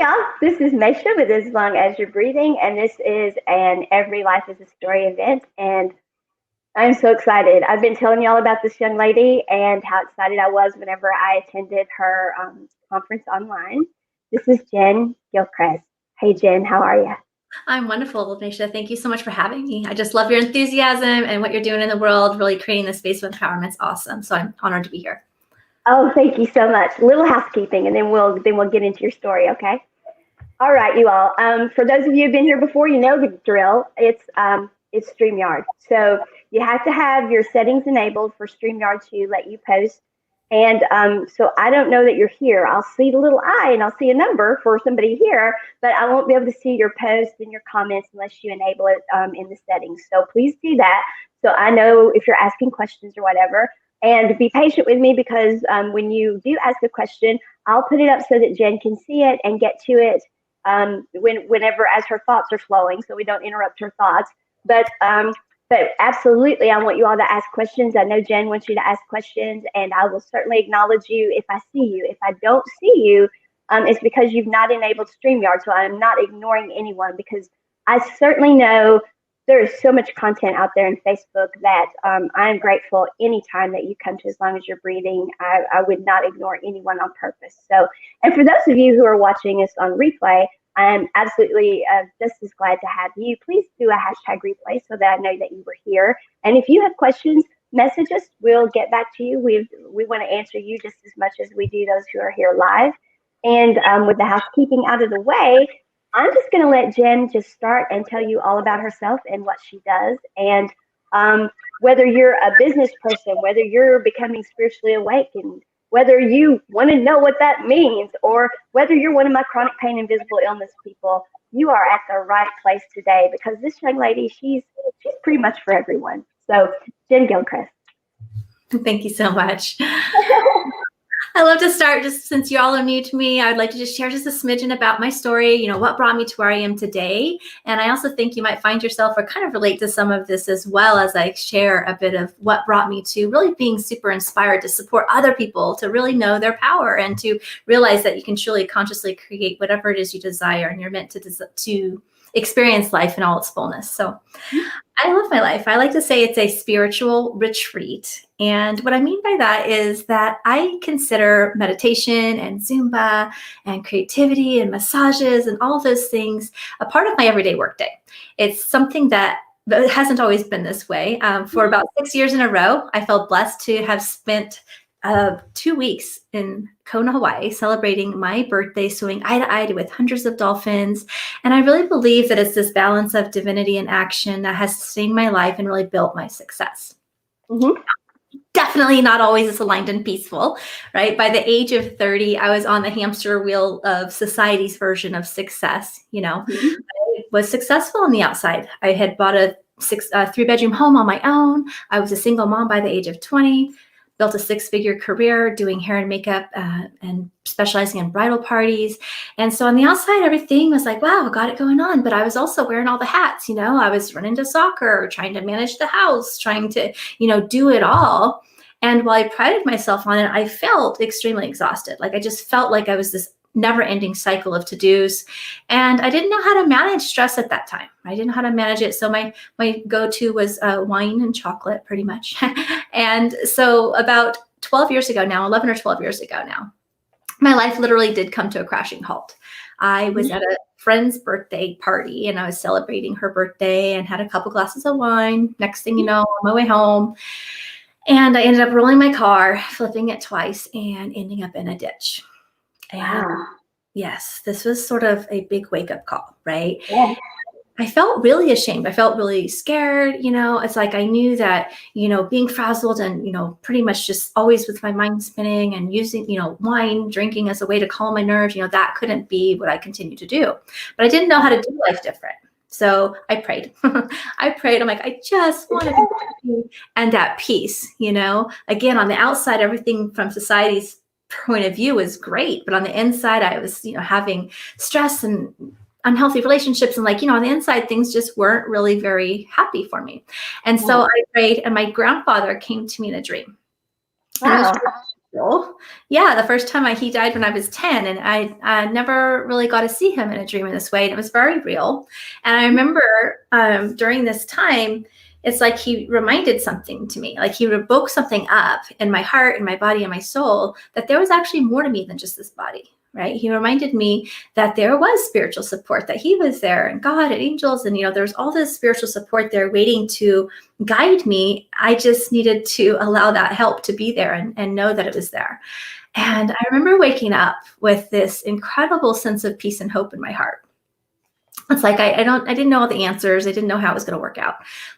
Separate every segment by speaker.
Speaker 1: y'all. This is Mesha with As Long As You're Breathing, and this is an Every Life is a Story event. And I'm so excited. I've been telling y'all about this young lady and how excited I was whenever I attended her conference online. This is Jen Gilchrist. Hey, Jen, how are you?
Speaker 2: I'm wonderful, Nisha. Thank you so much for having me. I just love your enthusiasm and what you're doing in the world, really creating this space of empowerment. It's awesome. So I'm honored to be here.
Speaker 1: Oh, thank you so much. A little housekeeping, and then we'll get into your story, okay? All right, you all. For those of you who've been here before, you know the drill. It's StreamYard. So you have to have your settings enabled for StreamYard to let you post. And so I don't know that you're here. I'll see the little eye and I'll see a number for somebody here, but I won't be able to see your posts and your comments unless you enable it in the settings. So please do that so I know if you're asking questions or whatever. And be patient with me because when you do ask a question, I'll put it up so that Jen can see it and get to it whenever as her thoughts are flowing, so we don't interrupt her thoughts. But absolutely, I want you all to ask questions. I know Jen wants you to ask questions, and I will certainly acknowledge you if I see you. If I don't see you, it's because you've not enabled StreamYard, so I'm not ignoring anyone because I certainly know there is so much content out there in Facebook that I'm grateful anytime that you come to As Long As You're Breathing. I would not ignore anyone on purpose. So, and for those of you who are watching us on replay, I'm absolutely just as glad to have you. Please do a hashtag replay so that I know that you were here. And if you have questions, message us. We'll get back to you. We want to answer you just as much as we do those who are here live. And with the housekeeping out of the way, I'm just going to let Jen just start and tell you all about herself and what she does. And whether you're a business person, whether you're becoming spiritually awakened, whether you want to know what that means, or whether you're one of my chronic pain and visible illness people, you are at the right place today because this young lady, she's pretty much for everyone. So Jen Gilchrist.
Speaker 2: Thank you so much. I love to start, just since you all are new to me, I'd like to just share just a smidgen about my story, what brought me to where I am today. And I also think you might find yourself or kind of relate to some of this as well as I share a bit of what brought me to really being super inspired to support other people, to really know their power and to realize that you can truly consciously create whatever it is you desire and you're meant to experience life in all its fullness. So I love my life. I like to say it's a spiritual retreat. And what I mean by that is that I consider meditation and Zumba and creativity and massages and all those things a part of my everyday workday. It's something that it hasn't always been this way. For about 6 years in a row, I felt blessed to have spent 2 weeks in Kona, Hawaii, celebrating my birthday, swimming eye to eye with hundreds of dolphins. And I really believe that it's this balance of divinity and action that has sustained my life and really built my success. Mm-hmm. Definitely not always as aligned and peaceful, right? By the age of 30, I was on the hamster wheel of society's version of success. Mm-hmm. I was successful on the outside. I had bought a 3-bedroom home on my own. I was a single mom by the age of 20. Built a 6-figure career doing hair and makeup and specializing in bridal parties. And so on the outside, everything was like, wow, I got it going on. But I was also wearing all the hats. I was running to soccer, trying to manage the house, trying to, do it all. And while I prided myself on it, I felt extremely exhausted. Like I just felt like I was this never-ending cycle of to-dos. And I didn't know how to manage stress at that time. I didn't know how to manage it. So my go-to was wine and chocolate, pretty much. And so about 12 years ago now, 11 or 12 years ago now, my life literally did come to a crashing halt. I was at a friend's birthday party and I was celebrating her birthday and had a couple glasses of wine. Next thing you know, on my way home, and I ended up rolling my car, flipping it twice, and ending up in a ditch. And yes, this was sort of a big wake-up call, right? Yeah. I felt really ashamed. I felt really scared. It's like I knew that, being frazzled and, pretty much just always with my mind spinning and using, wine, drinking as a way to calm my nerves, that couldn't be what I continued to do. But I didn't know how to do life different. So I prayed. I prayed. I'm like, I just want to be happy and at peace. Again, on the outside, everything from society's point of view was great, but on the inside I was having stress and unhealthy relationships, and on the inside things just weren't really very happy for me. And so I prayed, and my grandfather came to me in a dream. Wow. Well, yeah, the first time he died when I was 10, and I never really got to see him in a dream in this way, and it was very real. And I remember during this time, it's like he reminded something to me, like he woke something up in my heart and my body and my soul, that there was actually more to me than just this body, right? He reminded me that there was spiritual support, that he was there, and God and angels, and there's all this spiritual support there waiting to guide me. I just needed to allow that help to be there and know that it was there. And I remember waking up with this incredible sense of peace and hope in my heart. It's like I didn't know all the answers. I didn't know how it was going to work out,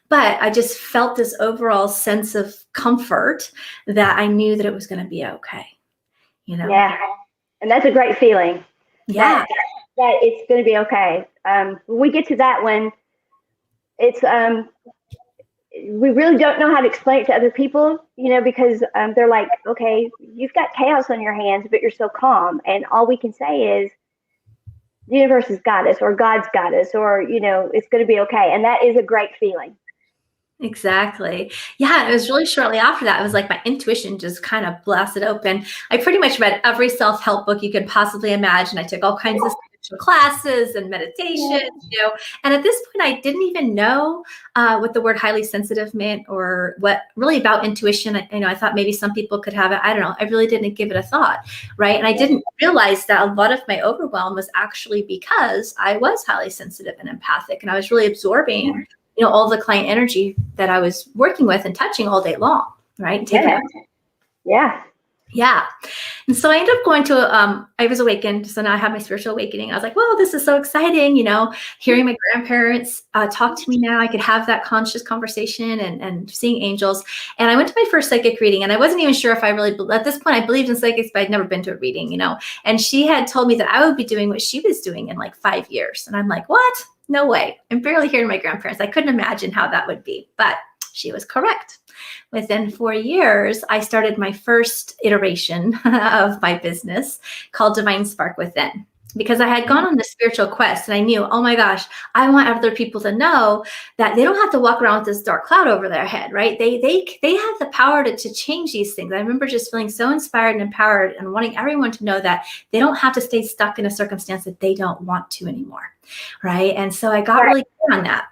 Speaker 2: but I just felt this overall sense of comfort that I knew that it was going to be okay.
Speaker 1: Yeah, and that's a great feeling.
Speaker 2: Yeah,
Speaker 1: that it's going to be okay. We get to that when it's we really don't know how to explain it to other people, because they're like, okay, you've got chaos on your hands, but you're so calm, and all we can say is, the universe has got us, or God's got us, or it's going to be okay, and that is a great feeling.
Speaker 2: exactly. Yeah, it was really shortly after that. It was like my intuition just kind of blasted open. I pretty much read every self-help book you could possibly imagine. I took all kinds of spiritual classes and meditation, and at this point I didn't even know what the word highly sensitive meant, or what really about intuition. I thought maybe some people could have it. I don't know. I really didn't give it a thought, right? And I didn't realize that a lot of my overwhelm was actually because I was highly sensitive and empathic, and I was really absorbing all the client energy that I was working with and touching all day long, right? Yeah. And so I ended up going to, I was awakened. So now I have my spiritual awakening. I was like, well, this is so exciting. Hearing my grandparents talk to me now, I could have that conscious conversation and seeing angels. And I went to my first psychic reading, and I wasn't even sure if I really, at this point, I believed in psychics, but I'd never been to a reading, and she had told me that I would be doing what she was doing in like 5 years. And I'm like, what? No way. I'm barely hearing my grandparents. I couldn't imagine how that would be, but she was correct. Within 4 years, I started my first iteration of my business called Divine Spark Within, because I had gone on this spiritual quest, and I knew, oh my gosh, I want other people to know that they don't have to walk around with this dark cloud over their head, right? They have the power to change these things. I remember just feeling so inspired and empowered, and wanting everyone to know that they don't have to stay stuck in a circumstance that they don't want to anymore, right? And so I got really good on that.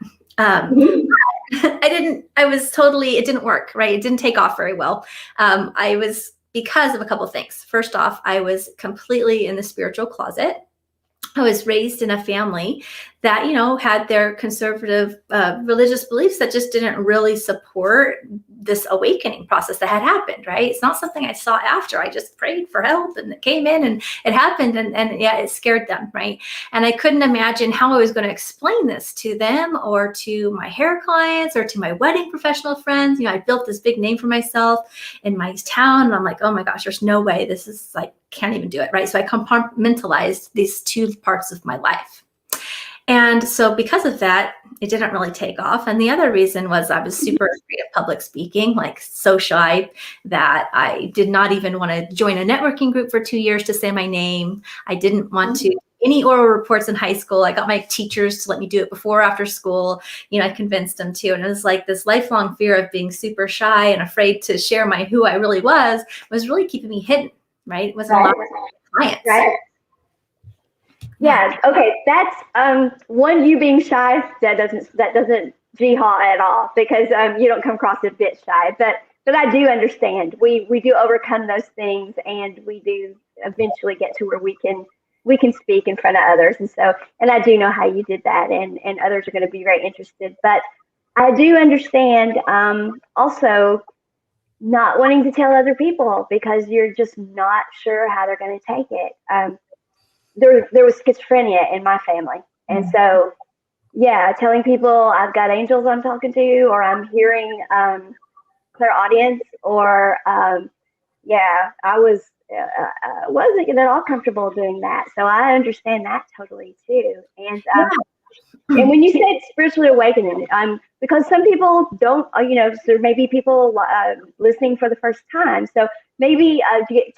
Speaker 2: It didn't work, right? It didn't take off very well. Because of a couple of things. First off, I was completely in the spiritual closet. I was raised in a family that, had their conservative religious beliefs that just didn't really support this awakening process that had happened, right? It's not something I sought after. I just prayed for help, and it came in, and it happened, and yeah, it scared them, right? And I couldn't imagine how I was going to explain this to them, or to my hair clients, or to my wedding professional friends. I built this big name for myself in my town, and I'm like, oh my gosh, there's no way. This is like, can't even do it, right? So I compartmentalized these two parts of my life. And so because of that, it didn't really take off. And the other reason was I was super afraid of public speaking, like so shy that I did not even want to join a networking group for 2 years to say my name. I didn't want to any oral reports in high school. I got my teachers to let me do it before or after school. I convinced them to. And it was like this lifelong fear of being super shy and afraid to share who I really was really keeping me hidden, right? It wasn't allowing clients.
Speaker 1: Right. Yeah. Okay. That's one. You being shy, that doesn't jihad at all, because you don't come across a bit shy. But I do understand. We do overcome those things, and we do eventually get to where we can speak in front of others. And I do know how you did that, and others are going to be very interested. But I do understand also not wanting to tell other people, because you're just not sure how they're going to take it. There was schizophrenia in my family. And so, yeah, telling people I've got angels I'm talking to, or I'm hearing clairaudience, or I wasn't at all comfortable doing that. So I understand that totally too. And and when you said spiritually awakening, because some people don't, so there may be people listening for the first time. So maybe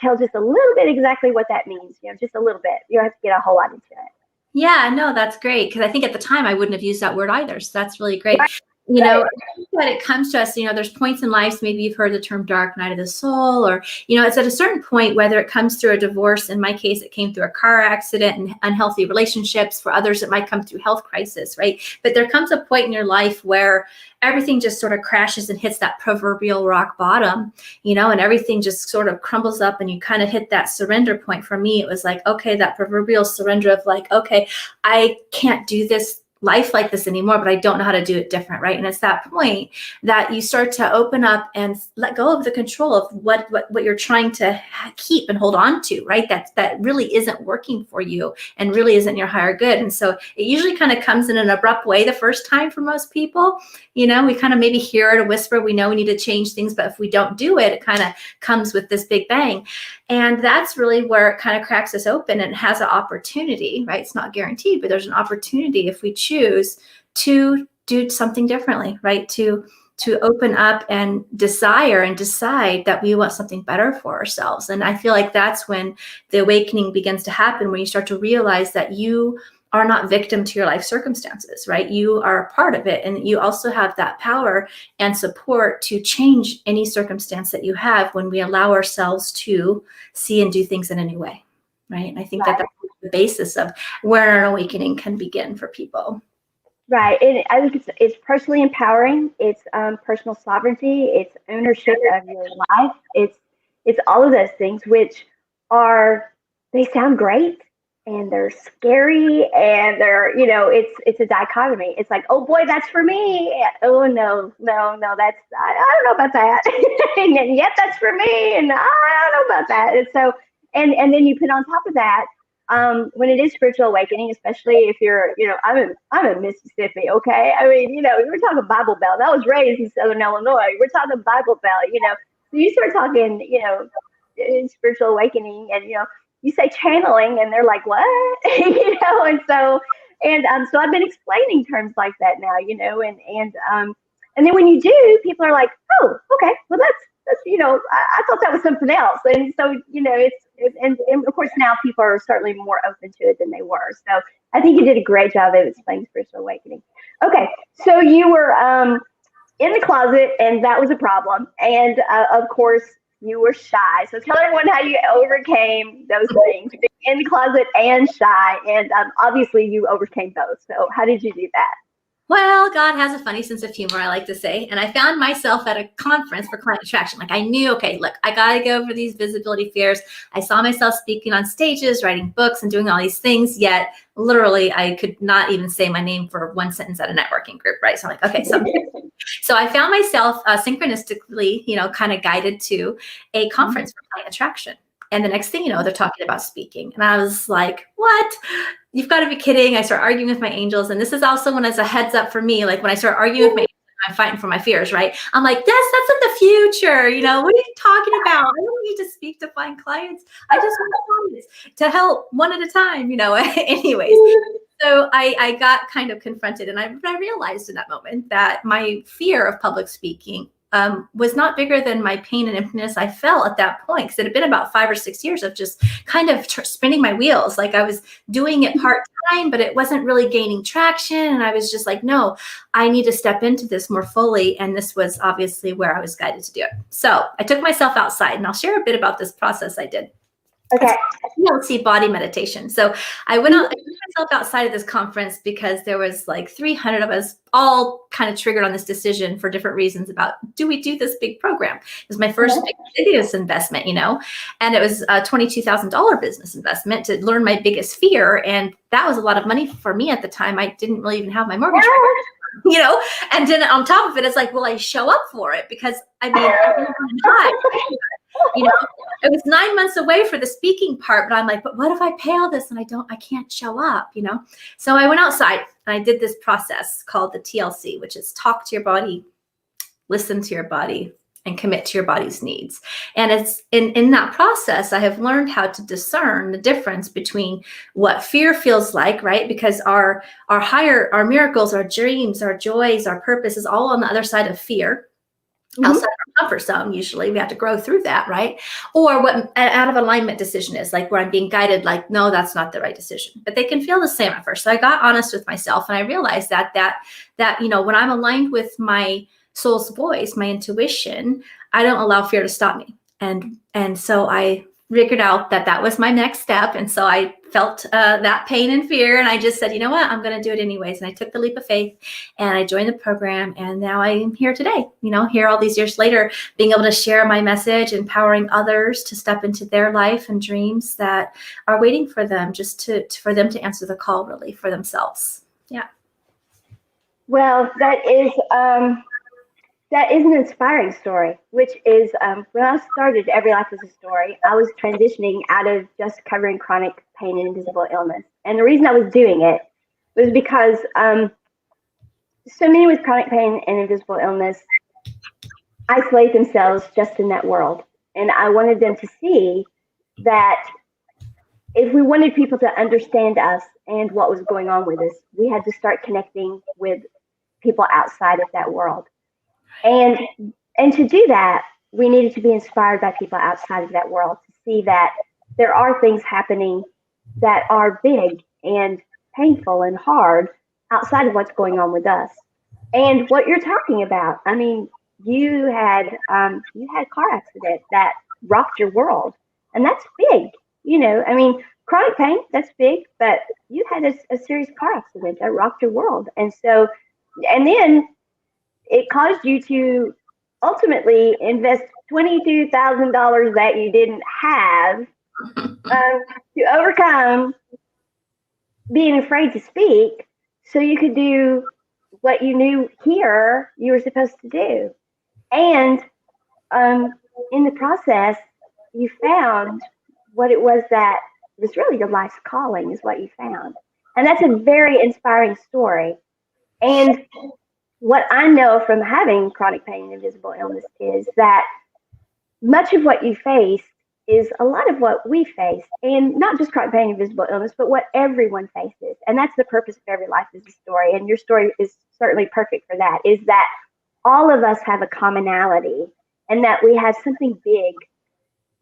Speaker 1: tell just a little bit exactly what that means, just a little bit. You don't have to get a whole lot into it.
Speaker 2: Yeah, no, that's great. Because I think at the time I wouldn't have used that word either. So that's really great. You know, I think when it comes to us, you know, there's points in life, maybe you've heard the term dark night of the soul, or, you know, it's at a certain point, whether it comes through a divorce. In my case, it came through a car accident and unhealthy relationships. For others, it might come through health crisis, right? But there comes a point in your life where everything just sort of crashes and hits that proverbial rock bottom, you know, and everything just sort of crumbles up and you kind of hit that surrender point. For me, it was like, okay, that proverbial surrender of like, okay, I can't do this life like this anymore, but I don't know how to do it different, right? And it's that point that you start to open up and let go of the control of what you're trying to keep and hold on to, right? That really isn't working for you and really isn't your higher good. And so it usually kind of comes in an abrupt way the first time for most people. You know, we kind of maybe hear it, a whisper, we know we need to change things, but if we don't do it, it kind of comes with this big bang. And that's really where it kind of cracks us open and has an opportunity, right? It's not guaranteed, but there's an opportunity if we choose to do something differently, right? To open up and desire and decide that we want something better for ourselves. And I feel like that's when the awakening begins to happen, when you start to realize that you are not victim to your life circumstances, right? You are a part of it. And you also have that power and support to change any circumstance that you have when we allow ourselves to see and do things in a new way, right? And I think that that's the basis of where an awakening can begin for people.
Speaker 1: Right. And I think it's personally empowering. It's personal sovereignty. It's ownership of your life. It's all of those things, which they sound great and they're scary and they're, you know, it's a dichotomy. It's like, oh boy, that's for me. Oh no, that's, I don't know about that. And yet that's for me. And I don't know about that. And so, and then you put on top of that, when it is spiritual awakening, especially if you're, you know, I'm in Mississippi, okay? I mean, you know, we're talking Bible Belt. I was raised in Southern Illinois. We're talking Bible Belt, you know. So you start talking, you know, spiritual awakening, and you know, you say channeling, and they're like, what? You know, and so I've been explaining terms like that now, you know, and then when you do, people are like, oh, okay, well that's you know, I thought that was something else, and so you know, and of course now people are certainly more open to it than they were. So I think you did a great job of explaining spiritual awakening. Okay, so you were in the closet, and that was a problem, and of course you were shy. So tell everyone how you overcame those things, being in the closet and shy, and obviously you overcame both. So how did you do that?
Speaker 2: Well, God has a funny sense of humor, I like to say. And I found myself at a conference for client attraction. Like I knew, okay, look, I got to go over these visibility fears. I saw myself speaking on stages, writing books and doing all these things. Yet literally I could not even say my name for one sentence at a networking group, right? So I'm like, okay, so I found myself synchronistically, you know, kind of guided to a conference for client attraction. And the next thing you know, they're talking about speaking. And I was like, what? You've got to be kidding. I start arguing with my angels. And this is also when it's a heads up for me. Like when I start arguing with my angels, I'm fighting for my fears, right? I'm like, that's in the future. You know, what are you talking about? I don't need to speak to find clients. I just want clients to help one at a time, you know, anyways. So I got kind of confronted, and I realized in that moment that my fear of public speaking was not bigger than my pain and emptiness I felt at that point. Because it had been about 5 or 6 years of just kind of spinning my wheels. Like I was doing it part-time, but it wasn't really gaining traction. And I was just like, no, I need to step into this more fully. And this was obviously where I was guided to do it. So I took myself outside, and I'll share a bit about this process I did.
Speaker 1: Okay.
Speaker 2: TLC body meditation. So I went out, I put myself outside of this conference because there was like 300 of us all kind of triggered on this decision for different reasons about, do we do this big program? It was my first big business investment, you know, and it was a $22,000 business investment to learn my biggest fear. And that was a lot of money for me at the time. I didn't really even have my mortgage, you know, and then on top of it, it's like, will I show up for it? Because I mean, you know, it was 9 months away for the speaking part, but I'm like, but what if I pay all this and I can't show up, you know? So I went outside and I did this process called the TLC, which is talk to your body, listen to your body, and commit to your body's needs. And it's in that process, I have learned how to discern the difference between what fear feels like, right? Because our miracles, our dreams, our joys, our purpose is all on the other side of fear.
Speaker 1: Mhm.
Speaker 2: outside our comfort zone. Usually we have to grow through that, right? Or what an out of alignment decision is, like where I'm being guided, like, no, that's not the right decision. But they can feel the same at first. So I got honest with myself, and I realized that when I'm aligned with my soul's voice, my intuition, I don't allow fear to stop me. And so I figured out that was my next step. And so I felt that pain and fear, and I just said, you know what, I'm going to do it anyways. And I took the leap of faith, and I joined the program, and now I am here today, here all these years later, being able to share my message, empowering others to step into their life and dreams that are waiting for them, just for them to answer the call, really, for themselves. Yeah.
Speaker 1: Well, that is an inspiring story, which is when I started Every Life is a Story, I was transitioning out of just covering chronic pain and invisible illness. And the reason I was doing it was because so many with chronic pain and invisible illness isolate themselves just in that world. And I wanted them to see that if we wanted people to understand us and what was going on with us, we had to start connecting with people outside of that world. And to do that, we needed to be inspired by people outside of that world to see that there are things happening that are big and painful and hard outside of what's going on with us. And what you're talking about, I mean, you had a car accident that rocked your world, and that's big. I mean, chronic pain, that's big, but you had a serious car accident that rocked your world, and then it caused you to ultimately invest $22,000 that you didn't have to overcome being afraid to speak so you could do what you knew here you were supposed to do. And in the process, you found what it was that was really your life's calling, is what you found. And that's a very inspiring story. And what I know from having chronic pain and invisible illness is that much of what you face is a lot of what we face, and not just chronic pain and invisible illness, but what everyone faces. And that's the purpose of Every Life is a Story. And your story is certainly perfect for that, is that all of us have a commonality, and that we have something big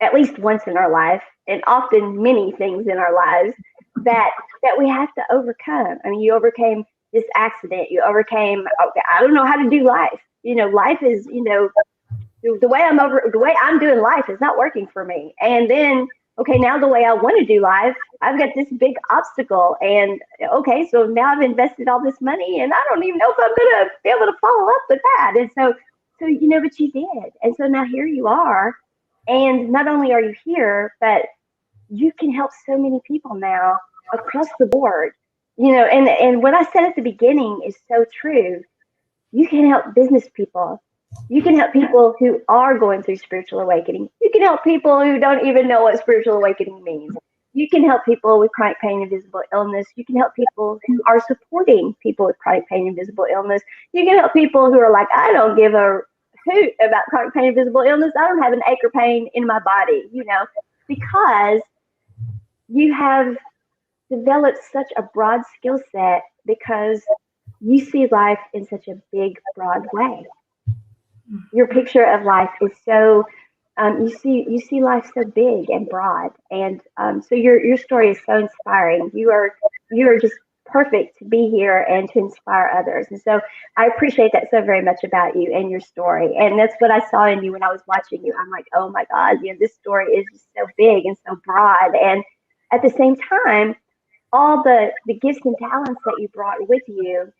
Speaker 1: at least once in our life, and often many things in our lives that we have to overcome. I mean, you overcame this accident, you overcame, okay, I don't know how to do life. Life is, the way I'm doing life is not working for me. And then, okay, now the way I want to do life, I've got this big obstacle. And okay, so now I've invested all this money, and I don't even know if I'm going to be able to follow up with that. And so but you did. And so now here you are. And not only are you here, but you can help so many people now across the board. And what I said at the beginning is so true. You can help business people. You can help people who are going through spiritual awakening. You can help people who don't even know what spiritual awakening means. You can help people with chronic pain and invisible illness. You can help people who are supporting people with chronic pain and invisible illness. You can help people who are like, I don't give a hoot about chronic pain and invisible illness. I don't have an ache or pain in my body, because you have developed such a broad skill set, because you see life in such a big, broad way. Your picture of life is so you see life so big and broad, and so your story is so inspiring. You are just perfect to be here and to inspire others. And so I appreciate that so very much about you and your story. And that's what I saw in you when I was watching you. I'm like, oh my God, this story is just so big and so broad. And at the same time, all the gifts and talents that you brought with you,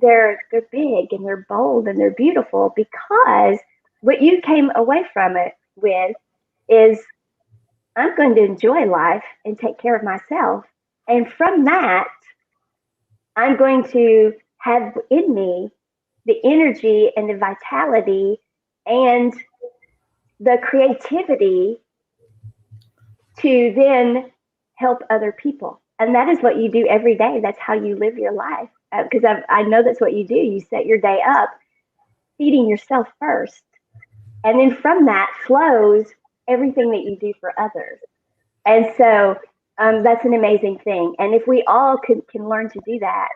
Speaker 1: they're big and they're bold and they're beautiful, because what you came away from it with is, I'm going to enjoy life and take care of myself. And from that, I'm going to have in me the energy and the vitality and the creativity to then help other people. And that is what you do every day. That's how you live your life. Because I know that's what you do. You set your day up feeding yourself first. And then from that flows everything that you do for others. And so that's an amazing thing. And if we all can learn to do that,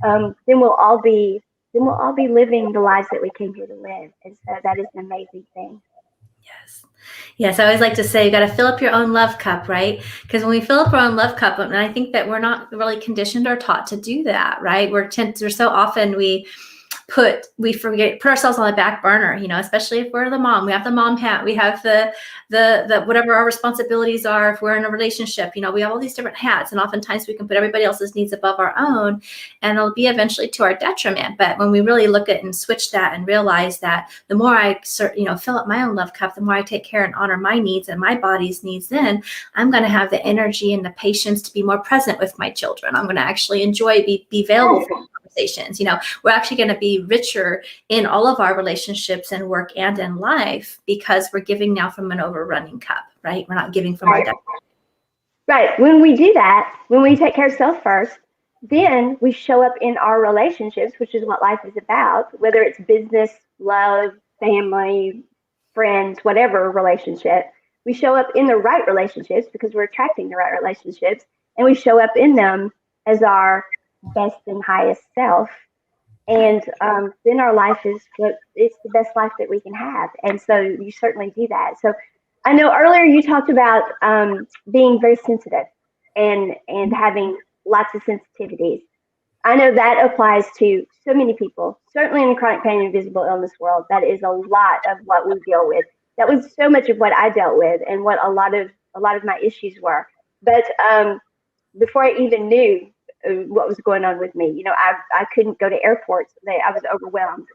Speaker 1: then we'll all be then we'll all be living the lives that we came here to live. And so that is an amazing thing.
Speaker 2: Yes. Yes, I always like to say you got to fill up your own love cup, right? Because when we fill up our own love cup, and I think that we're not really conditioned or taught to do that, right? We're so often put ourselves on the back burner, especially if we're the mom. We have the mom hat, we have the whatever our responsibilities are. If we're in a relationship, we have all these different hats, and oftentimes we can put everybody else's needs above our own, and it'll be eventually to our detriment. But when we really look at and switch that and realize that the more I fill up my own love cup, the more I take care and honor my needs and my body's needs, then I'm going to have the energy and the patience to be more present with my children. I'm going to actually enjoy be available for conversations. We're actually going to be richer in all of our relationships and work and in life, because we're giving now from an overrunning cup, right? We're not giving from our depth.
Speaker 1: Right. When we do that, when we take care of self first, then we show up in our relationships, which is what life is about, whether it's business, love, family, friends, whatever relationship. We show up in the right relationships because we're attracting the right relationships, and we show up in them as our best and highest self. And then our life it's the best life that we can have. And so you certainly do that. So I know earlier you talked about being very sensitive and having lots of sensitivities. I know that applies to so many people, certainly in the chronic pain and invisible illness world. That is a lot of what we deal with. That was so much of what I dealt with and what a lot of my issues were. But before I even knew what was going on with me, I couldn't go to airports. I was overwhelmed.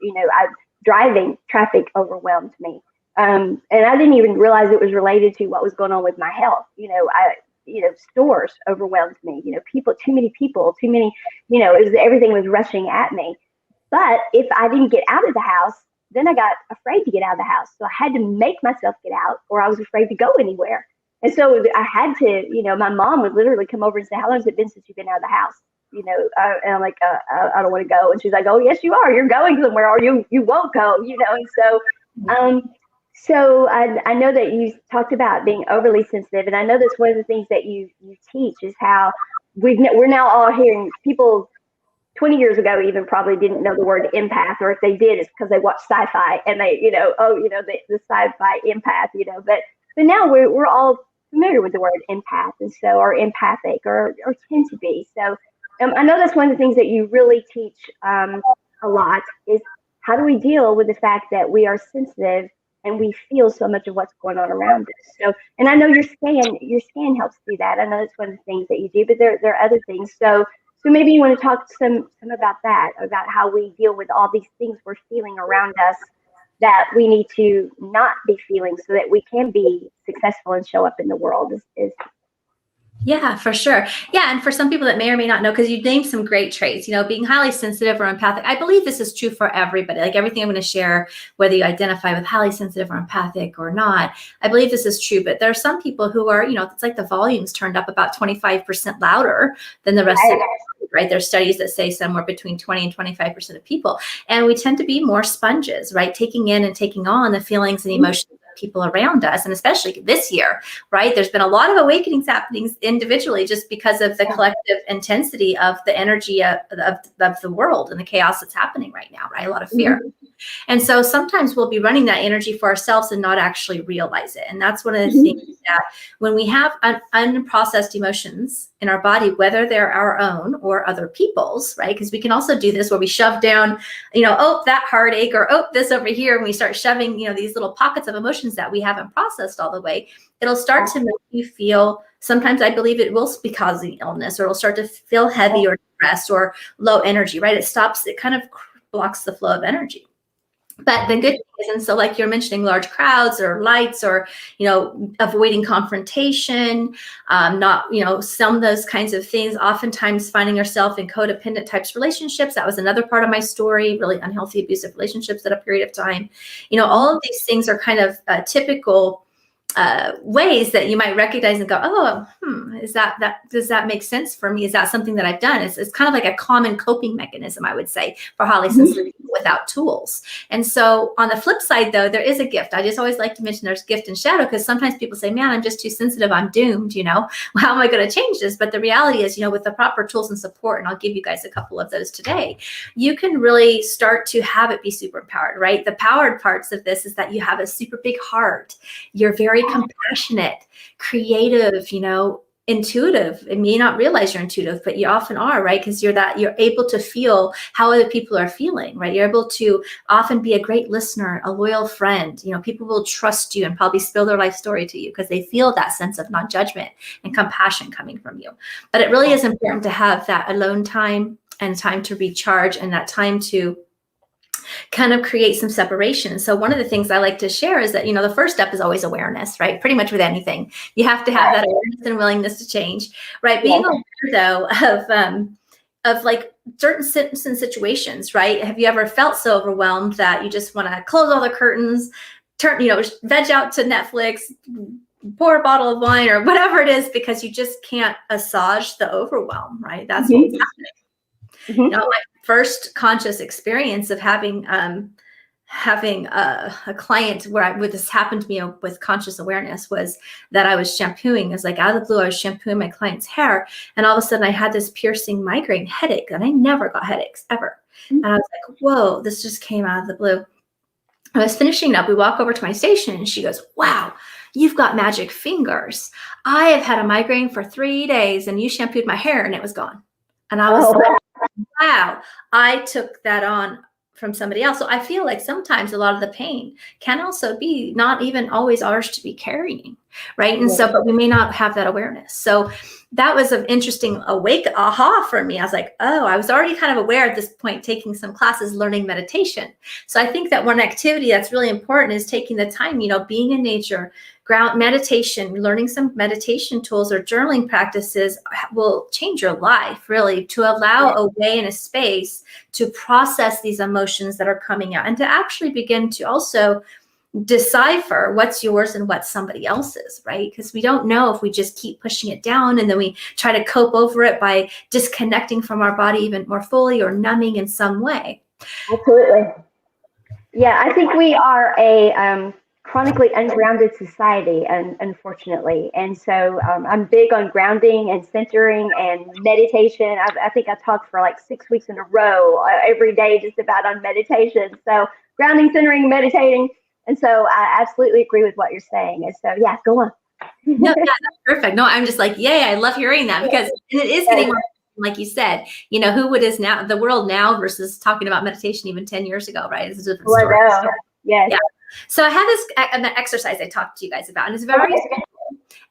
Speaker 1: Driving traffic overwhelmed me. And I didn't even realize it was related to what was going on with my health. Stores overwhelmed me. Too many people, everything was rushing at me. But if I didn't get out of the house, then I got afraid to get out of the house. So I had to make myself get out, or I was afraid to go anywhere. And so I had to, my mom would literally come over and say, "How long has it been since you've been out of the house?" And I'm like, I don't want to go. And she's like, "Oh, yes, you are. You're going somewhere, or you won't go." And so I know that you talked about being overly sensitive, and I know that's one of the things that you teach is how we're now all hearing people 20 years ago even probably didn't know the word empath, or if they did, it's because they watched sci-fi and they, the sci-fi empath, but now we're all familiar with the word empath, and so are empathic or tend to be. So I know that's one of the things that you really teach a lot is how do we deal with the fact that we are sensitive and we feel so much of what's going on around us. So, and I know your scan helps do that. I know that's one of the things that you do, but there are other things. So maybe you want to talk some about that, about how we deal with all these things we're feeling around us that we need to not be feeling so that we can be successful and show up in the world is
Speaker 2: Yeah, for sure. Yeah. And for some people that may or may not know, because you named some great traits, being highly sensitive or empathic. I believe this is true for everybody. Like everything I'm going to share, whether you identify with highly sensitive or empathic or not, I believe this is true. But there are some people who are, it's like the volume's turned up about 25% louder than the rest of the group, right? There's studies that say somewhere between 20 and 25% of people. And we tend to be more sponges, right? Taking in and taking on the feelings and emotions people around us, and especially this year, right? There's been a lot of awakenings happening individually just because of the collective intensity of the energy of the world and the chaos that's happening right now, right? A lot of fear. Mm-hmm. And so sometimes we'll be running that energy for ourselves and not actually realize it. And that's one of the things that when we have unprocessed emotions in our body, whether they're our own or other people's, right? Because we can also do this where we shove down, that heartache or, this over here. And we start shoving, these little pockets of emotions that we haven't processed all the way. It'll start to make you feel, sometimes I believe it will be causing illness, or it'll start to feel heavy or depressed or low energy, right? It kind of blocks the flow of energy. But the good thing is, and so like you're mentioning large crowds or lights or, avoiding confrontation, some of those kinds of things, oftentimes finding yourself in codependent types relationships. That was another part of my story, really unhealthy, abusive relationships at a period of time. All of these things are kind of typical ways that you might recognize and go, does that make sense for me? Is that something that I've done? It's kind of like a common coping mechanism, I would say, for highly sensitive without tools. And so on the flip side, though, there is a gift. I just always like to mention there's gift and shadow, because sometimes people say, man, I'm just too sensitive. I'm doomed. How am I going to change this? But the reality is, with the proper tools and support, and I'll give you guys a couple of those today, you can really start to have it be super empowered, right? The powered parts of this is that you have a super big heart. You're very compassionate, creative, intuitive. It may not realize you're intuitive, but you often are, right? Because you're able to feel how other people are feeling, right? You're able to often be a great listener, a loyal friend. People will trust you and probably spill their life story to you because they feel that sense of non-judgment and compassion coming from you. But it really is important to have that alone time and time to recharge, and that time to kind of create some separation. So one of the things I like to share is that, the first step is always awareness, right? Pretty much with anything, you have to have that awareness and willingness to change, right? Being aware, though, of like certain situations, right? Have you ever felt so overwhelmed that you just want to close all the curtains, veg out to Netflix, pour a bottle of wine or whatever it is, because you just can't assuage the overwhelm, right? That's what's happening. My first conscious experience of having a client where this happened to me with conscious awareness was that I was shampooing. It was like out of the blue, I was shampooing my client's hair, and all of a sudden I had this piercing migraine headache, and I never got headaches ever. And I was like, whoa, this just came out of the blue. I was finishing up. We walk over to my station, and she goes, wow, you've got magic fingers. I have had a migraine for 3 days, and you shampooed my hair and it was gone. And I was like, wow, I took that on from somebody else. So I feel like sometimes a lot of the pain can also be not even always ours to be carrying, right? And so, but we may not have that awareness. So that was an interesting aha for me. I was like, oh, I was already kind of aware at this point, taking some classes, learning meditation. So I think that one activity that's really important is taking the time, being in nature, ground meditation, learning some meditation tools or journaling practices will change your life, really, to allow a way and a space to process these emotions that are coming out, and to actually begin to also decipher what's yours and what's somebody else's, right? Because we don't know if we just keep pushing it down and then we try to cope over it by disconnecting from our body even more fully or numbing in some way.
Speaker 1: Absolutely. Yeah, I think we are a chronically ungrounded society, and unfortunately. And so I'm big on grounding and centering and meditation. I think I talked for like 6 weeks in a row every day just about on meditation. So grounding, centering, meditating. And so I absolutely agree with what you're saying. And so, yeah, go on.
Speaker 2: No, yeah, that's perfect. No, I'm just like, yay, I love hearing that, because it is getting more, like you said, who it is now, the world now versus talking about meditation even 10 years ago, right? It's a different story. So,
Speaker 1: yes.
Speaker 2: Yeah. So I have this exercise I talked to you guys about, and it's very simple.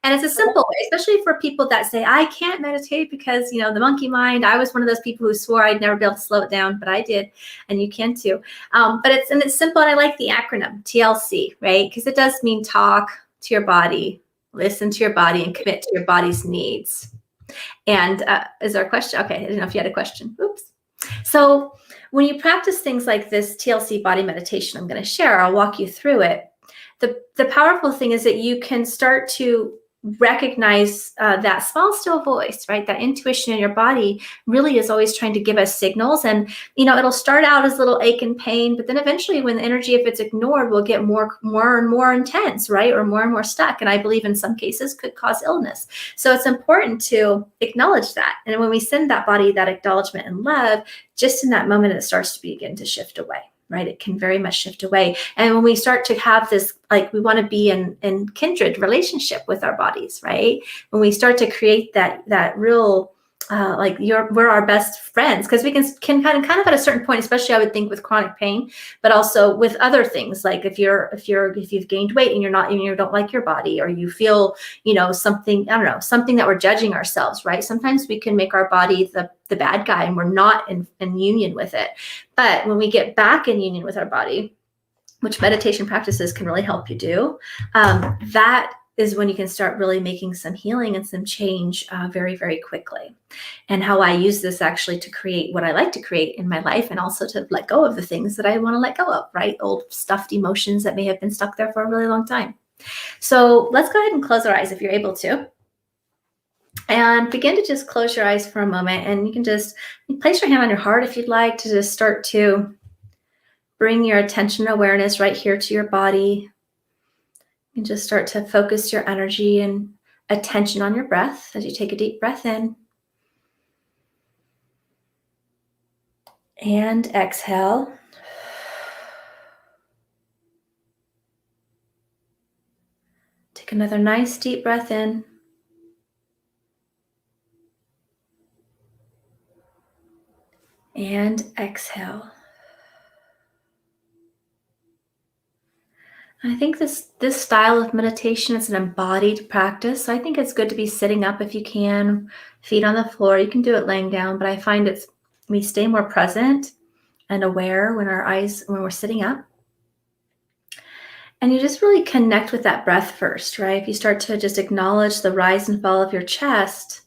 Speaker 2: And it's a simple way, especially for people that say, I can't meditate because, the monkey mind. I was one of those people who swore I'd never be able to slow it down, but I did, and you can too. But it's simple, and I like the acronym TLC, right? Because it does mean talk to your body, listen to your body, and commit to your body's needs. And is there a question? Okay, I didn't know if you had a question. Oops. So when you practice things like this TLC body meditation I'm going to share, I'll walk you through it. The powerful thing is that you can start to recognize that small, still voice, right? That intuition in your body really is always trying to give us signals. And, it'll start out as little ache and pain, but then eventually when the energy, if it's ignored, will get more and more intense, right? Or more stuck. And I believe in some cases could cause illness. So it's important to acknowledge that. And when we send that body that acknowledgement and love, just in that moment, it starts to begin to shift away. Right? It can very much shift away. And when we start to have this, like we want to be in kindred relationship with our bodies, right? When we start to create that real, we're our best friends, because we can kind of at a certain point, especially I would think with chronic pain, but also with other things, like if you've gained weight and you don't like your body, or you feel, something that we're judging ourselves, right? Sometimes we can make our body the bad guy and we're not in union with it. But when we get back in union with our body, which meditation practices can really help you do, that is when you can start really making some healing and some change very, very quickly. And how I use this actually to create what I like to create in my life, and also to let go of the things that I want to let go of, right? Old stuffed emotions that may have been stuck there for a really long time. So let's go ahead and close our eyes if you're able to. And begin to just close your eyes for a moment, and you can just place your hand on your heart if you'd like to just start to bring your attention awareness right here to your body. And just start to focus your energy and attention on your breath as you take a deep breath in. And exhale. Take another nice deep breath in. And exhale. I think this style of meditation is an embodied practice. So I think it's good to be sitting up if you can, feet on the floor. You can do it laying down, but I find we stay more present and aware when we're sitting up. And you just really connect with that breath first, right? If you start to just acknowledge the rise and fall of your chest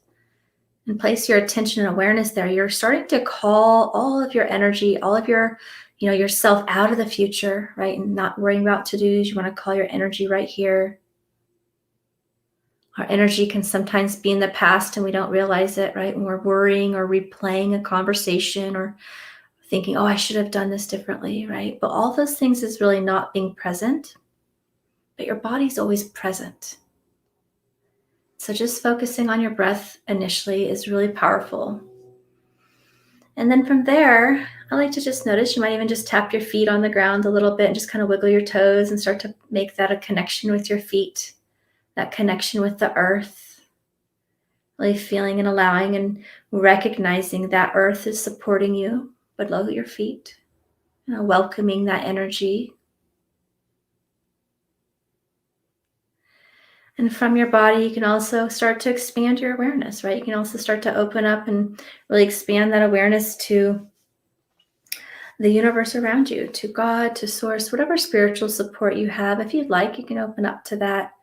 Speaker 2: and place your attention and awareness there, you're starting to call all of your energy, all of your, yourself out of the future, right? And not worrying about to-dos. You want to call your energy right here. Our energy can sometimes be in the past and we don't realize it, right? When we're worrying or replaying a conversation or thinking, oh, I should have done this differently, right? But all those things is really not being present, but your body's always present. So just focusing on your breath initially is really powerful. And then from there, I like to just notice, you might even just tap your feet on the ground a little bit and just kind of wiggle your toes and start to make that a connection with your feet, that connection with the earth. Really feeling and allowing and recognizing that earth is supporting you below your feet, welcoming that energy. And from your body, you can also start to expand your awareness, right? You can also start to open up and really expand that awareness to the universe around you, to God, to source, whatever spiritual support you have. If you'd like, you can open up to that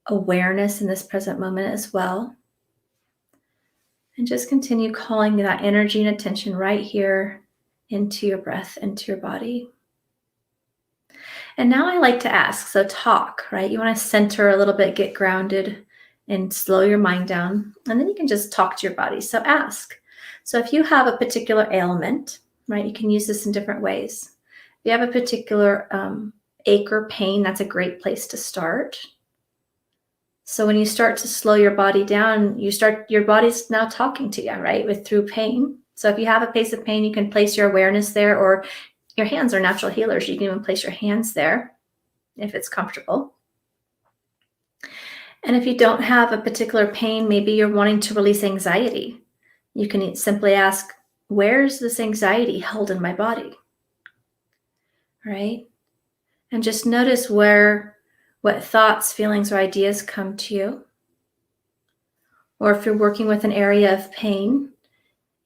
Speaker 2: awareness in this present moment as well. And just continue calling that energy and attention right here into your breath, into your body. And now I like to ask, so talk, right? You want to center a little bit, get grounded, and slow your mind down. And then you can just talk to your body. So ask. So if you have a particular ailment, right, you can use this in different ways. If you have a particular ache or pain, that's a great place to start. So when you start to slow your body down, your body's now talking to you, right, through pain. So if you have a place of pain, you can place your awareness there, or your hands are natural healers. You can even place your hands there if it's comfortable. And if you don't have a particular pain, maybe you're wanting to release anxiety. You can simply ask, where's this anxiety held in my body? Right? And just notice what thoughts, feelings, or ideas come to you. Or if you're working with an area of pain,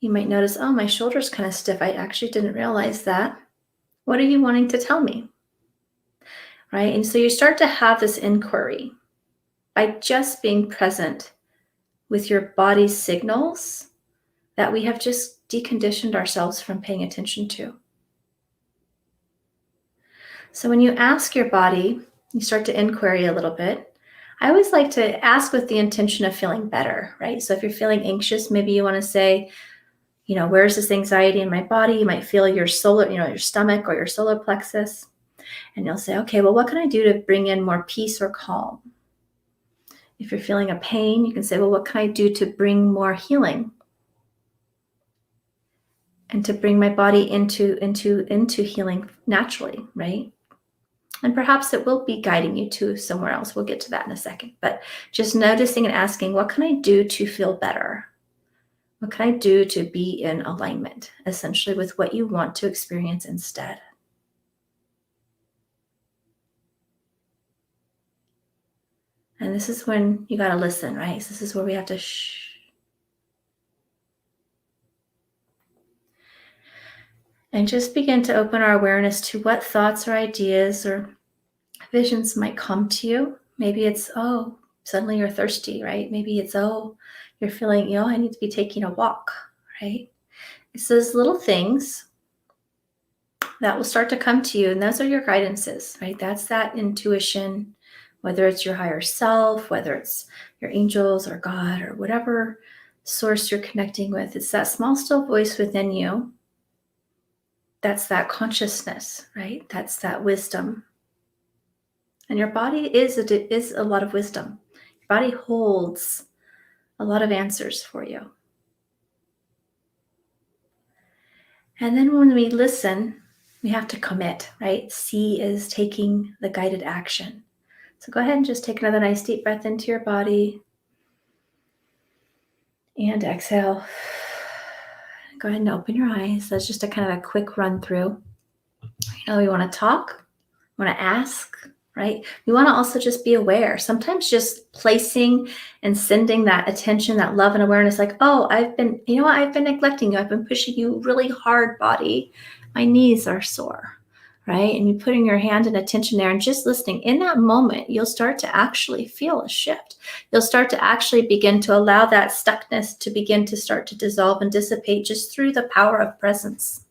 Speaker 2: you might notice, oh, my shoulder's kind of stiff. I actually didn't realize that. What are you wanting to tell me? Right? And so you start to have this inquiry by just being present with your body's signals that we have just deconditioned ourselves from paying attention to. So when you ask your body, you start to inquiry a little bit. I always like to ask with the intention of feeling better, right? So if you're feeling anxious, maybe you want to say, where's this anxiety in my body? You might feel your your stomach or your solar plexus. And you'll say, okay, well, what can I do to bring in more peace or calm? If you're feeling a pain, you can say, well, what can I do to bring more healing? And to bring my body into healing naturally, right? And perhaps it will be guiding you to somewhere else. We'll get to that in a second. But just noticing and asking, what can I do to feel better? What can I do to be in alignment, essentially, with what you want to experience instead? And this is when you got to listen, right? So this is where we have to shh. And just begin to open our awareness to what thoughts or ideas or visions might come to you. Maybe it's, oh, suddenly you're thirsty, right? Maybe it's, oh, you're feeling, I need to be taking a walk, right? It's those little things that will start to come to you. And those are your guidances, right? That's that intuition, whether it's your higher self, whether it's your angels or God or whatever source you're connecting with. It's that small, still voice within you That's that consciousness, right? That's that wisdom. And your body is a lot of wisdom. Your body holds a lot of answers for you. And then when we listen, we have to commit, right? C is taking the guided action. So go ahead and just take another nice deep breath into your body. And exhale. Go ahead and open your eyes. That's just a kind of a quick run through. We want to talk, we want to ask, right? We want to also just be aware. Sometimes just placing and sending that attention, that love and awareness, like, oh, I've been neglecting you. I've been pushing you really hard, body. My knees are sore, right? And you putting your hand and attention there and just listening. In that moment, you'll start to actually feel a shift. You'll start to actually begin to allow that stuckness to begin to start to dissolve and dissipate just through the power of presence.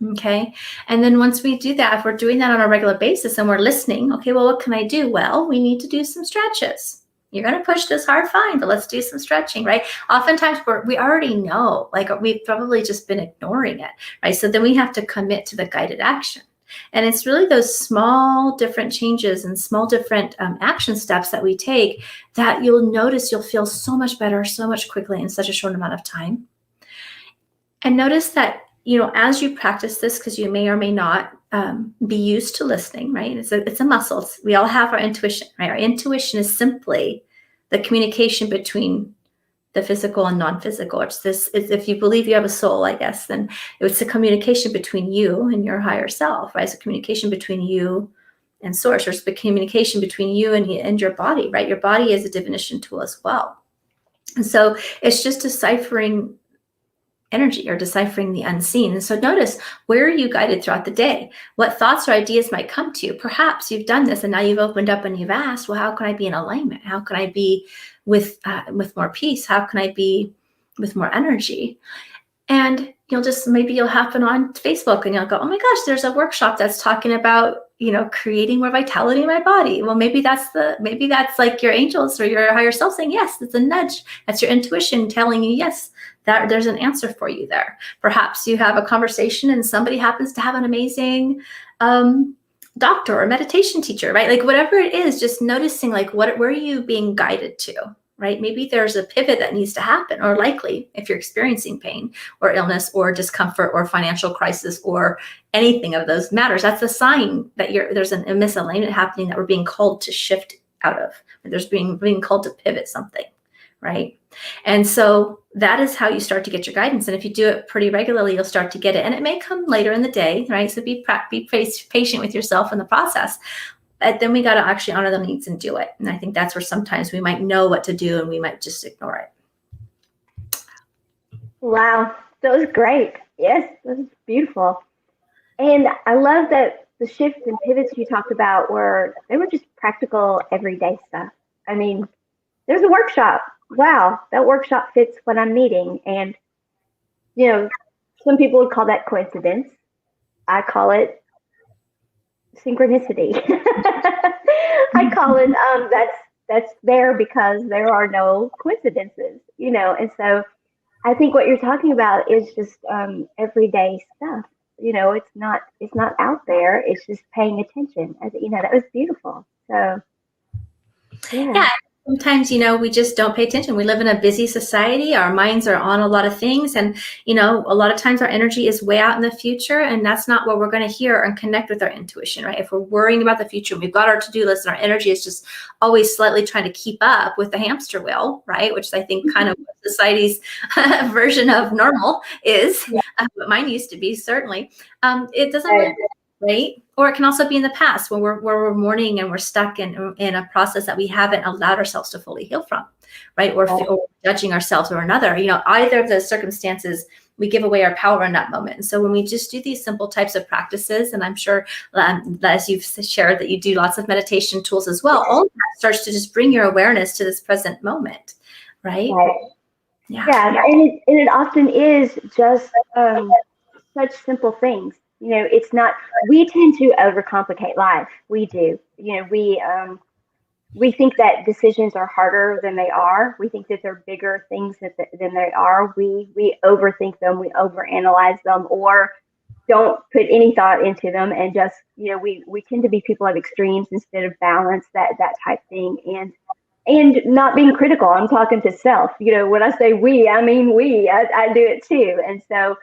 Speaker 2: Okay. And then once we do that, if we're doing that on a regular basis and we're listening, okay, well, what can I do? Well, we need to do some stretches. You're going to push this hard, fine, but let's do some stretching, right? Oftentimes we already know, like we've probably just been ignoring it, right? So then we have to commit to the guided action. And it's really those small different changes and small different action steps that we take that you'll notice you'll feel so much better, so much quickly in such a short amount of time. And notice that, as you practice this, because you may or may not be used to listening, right? It's a muscle. We all have our intuition, right? Our intuition is simply the communication between the physical and non-physical. If you believe you have a soul, I guess, then it's a communication between you and your higher self, right? It's a communication between you and source. There's the communication between you and your body, right? Your body is a divination tool as well. And so it's just deciphering energy or deciphering the unseen. And so notice, where are you guided throughout the day? What thoughts or ideas might come to you? Perhaps you've done this and now you've opened up and you've asked, well, how can I be in alignment? How can I be with more peace? How can I be with more energy? And you'll happen on Facebook and you'll go, oh my gosh, there's a workshop that's talking about, creating more vitality in my body. Well, maybe that's like your angels or your higher self saying, yes, it's a nudge. That's your intuition telling you, yes, that there's an answer for you there. Perhaps you have a conversation and somebody happens to have an amazing doctor or meditation teacher, right? Like whatever it is, just noticing like where are you being guided to, right? Maybe there's a pivot that needs to happen, or likely if you're experiencing pain or illness or discomfort or financial crisis or anything of those matters, that's a sign that there's a misalignment happening that we're being called to shift out of. There's being called to pivot something, right? And so that is how you start to get your guidance. And if you do it pretty regularly, you'll start to get it. And it may come later in the day, right? So be patient with yourself in the process. But then we got to actually honor the needs and do it. And I think that's where sometimes we might know what to do and we might just ignore it.
Speaker 1: Wow, that was great. Yes, that was beautiful. And I love that the shifts and pivots you talked about were just practical everyday stuff. I mean, there's a workshop. Wow, that workshop fits what I'm needing. And, some people would call that coincidence. I call it synchronicity. I call it that's there because there are no coincidences, and so I think what you're talking about is just everyday stuff. It's not out there. It's just paying attention. That was beautiful. So yeah.
Speaker 2: Sometimes, we just don't pay attention. We live in a busy society. Our minds are on a lot of things. And, a lot of times our energy is way out in the future. And that's not what we're going to hear and connect with our intuition, right? If we're worrying about the future, we've got our to-do list and our energy is just always slightly trying to keep up with the hamster wheel, right? Which I think kind of society's version of normal is. But mine used to be, certainly. It doesn't really, right? Or it can also be in the past when we're mourning and we're stuck in a process that we haven't allowed ourselves to fully heal from, right? Or judging ourselves or another. Either of those circumstances, we give away our power in that moment. And so when we just do these simple types of practices, and I'm sure as you've shared that you do lots of meditation tools as well, all of that starts to just bring your awareness to this present moment, right?
Speaker 1: Yeah, and it often is just such simple things. It's not. We tend to overcomplicate life. We do. We think that decisions are harder than they are. We think that they're bigger things than they are. We overthink them. We overanalyze them, or don't put any thought into them, and just, we tend to be people of extremes instead of balance, that type thing. And not being critical. I'm talking to self. When I say we, I mean we. I do it too. And so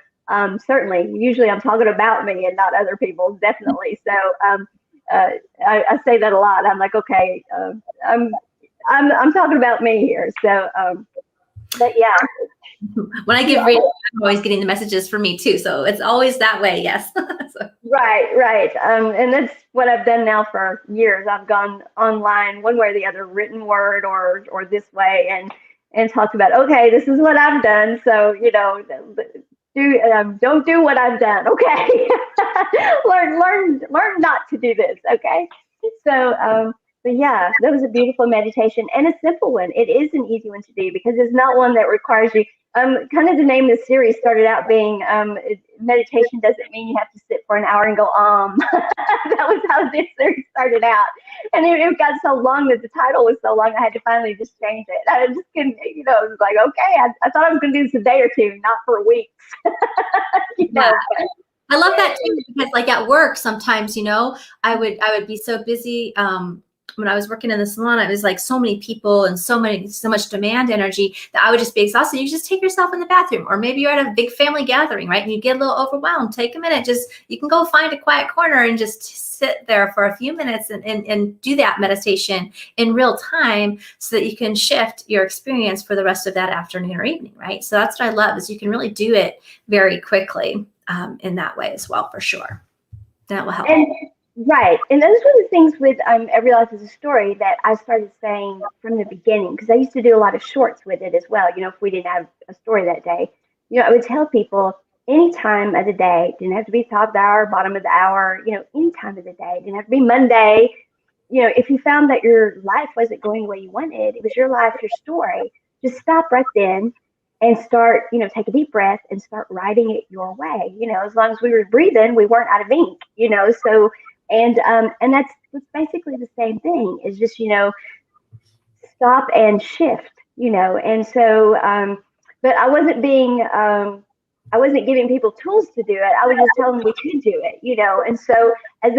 Speaker 1: certainly, usually I'm talking about me and not other people, definitely. So I say that a lot. I'm like, okay, I'm talking about me here. So, but yeah.
Speaker 2: When I give readings, I'm always getting the messages for me too. So it's always that way. Yes. So.
Speaker 1: Right. And that's what I've done now for years. I've gone online one way or the other, written word or this way, and talked about, okay, this is what I've done. So, don't do what I've done. Okay. learn not to do this. Okay. So, but yeah, that was a beautiful meditation and a simple one. It is an easy one to do because it's not one that requires you. Kind of the name of the series started out being meditation doesn't mean you have to sit for an hour and go That was how this series started out, and it got so long that the title was so long I had to finally just change it. I just couldn't, it was like, okay, I thought I was going to do this a day or two, not for weeks.
Speaker 2: Yeah. I love that too, because like at work sometimes, I would be so busy. When I was working in the salon, it was like so many people and so much demand energy that I would just be exhausted. You just take yourself in the bathroom, or maybe you're at a big family gathering, right? And you get a little overwhelmed. Take a minute, you can go find a quiet corner and just sit there for a few minutes and do that meditation in real time so that you can shift your experience for the rest of that afternoon or evening, right? So that's what I love, is you can really do it very quickly in that way as well, for sure. That will help.
Speaker 1: Right. And those were the things with Every Life is a Story that I started saying from the beginning, because I used to do a lot of shorts with it as well. If we didn't have a story that day, I would tell people any time of the day, didn't have to be top of the hour, bottom of the hour, any time of the day, didn't have to be Monday. If you found that your life wasn't going the way you wanted, it was your life, your story, just stop right then and start, take a deep breath and start writing it your way. As long as we were breathing, we weren't out of ink, so. And that's basically the same thing. Is just stop and shift. And so, but I wasn't giving people tools to do it. I was just telling them we could do it. And so as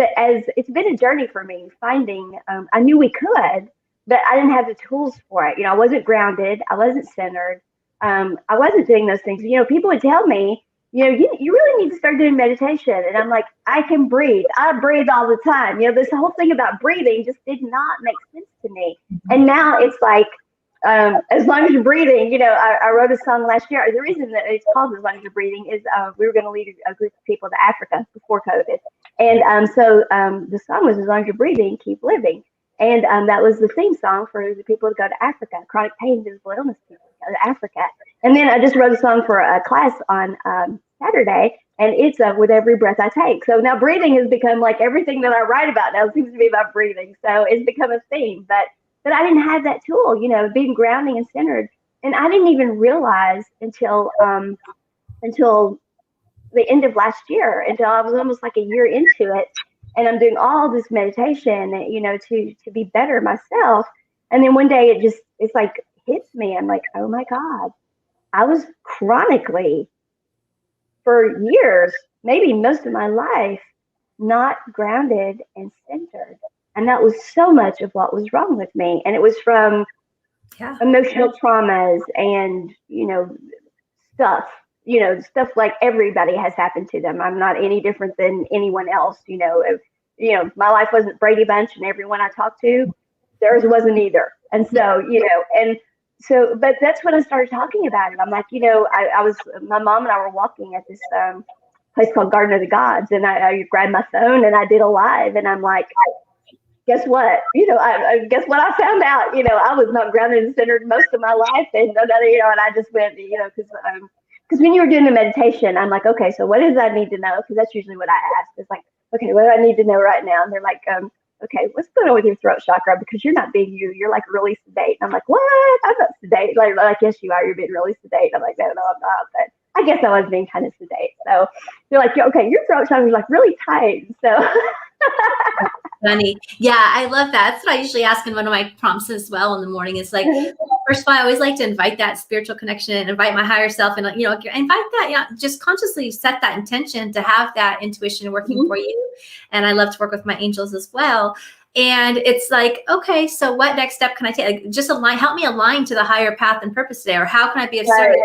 Speaker 1: it's been a journey for me finding. I knew we could, but I didn't have the tools for it. I wasn't grounded. I wasn't centered. I wasn't doing those things. People would tell me, you really need to start doing meditation. And I'm like, I can breathe. I breathe all the time. This whole thing about breathing just did not make sense to me. And now it's like, as long as you're breathing, I wrote a song last year. The reason that it's called As Long as You're Breathing is we were going to lead a group of people to Africa before COVID. And so the song was As Long as You're Breathing, Keep Living. And that was the theme song for the people to go to Africa, chronic pain, visible illness people to go to Africa. And then I just wrote a song for a class on Saturday, and it's With Every Breath I Take. So now breathing has become like everything that I write about now seems to be about breathing. So it's become a theme. But I didn't have that tool, being grounding and centered. And I didn't even realize until the end of last year, until I was almost like a year into it. And I'm doing all this meditation, to be better myself. And then one day it's like hits me. I'm like, oh my God, I was chronically for years, maybe most of my life, not grounded and centered. And that was so much of what was wrong with me. And it was from emotional traumas and, stuff like everybody has happened to them. I'm not any different than anyone else. My life wasn't Brady Bunch, and everyone I talked to, theirs wasn't either. And so, but that's when I started talking about it. I'm like, my mom and I were walking at this place called Garden of the Gods, and I grabbed my phone and I did a live, and I'm like, guess what? I guess what I found out, I was not grounded and centered most of my life. And, and I just went, because when you were doing the meditation, I'm like, okay, so what does I need to know? Because that's usually what I ask. It's like, okay, what do I need to know right now? And they're like, okay, what's going on with your throat chakra? Because you're not being you. You're like really sedate. And I'm like, what? I'm not sedate. Like yes, you are. You're being really sedate. I'm like, no, I'm not. But I guess I was being kind of sedate. So they're like, okay, your throat chakra is like really tight. So
Speaker 2: funny. Yeah, I love that. That's what I usually ask in one of my prompts as well in the morning. It's like, first of all, I always like to invite that spiritual connection and invite my higher self and, invite that, just consciously set that intention to have that intuition working for you. And I love to work with my angels as well. And it's like, okay, so what next step can I take? Like, just help me align to the higher path and purpose today, or how can I be of service?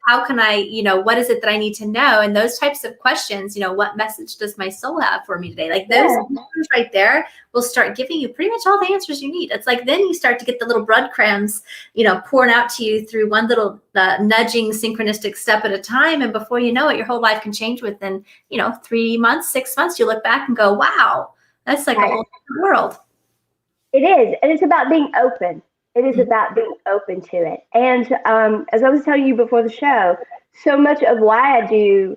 Speaker 2: How can I, what is it that I need to know? And those types of questions, what message does my soul have for me today? Like those questions right there will start giving you pretty much all the answers you need. It's like, then you start to get the little breadcrumbs, pouring out to you through one little nudging synchronistic step at a time. And before you know it, your whole life can change within, 3 months, 6 months. You look back and go, wow, that's like a whole different world.
Speaker 1: It is. And it's about being open. It is about being open to it. And as I was telling you before the show, so much of why I do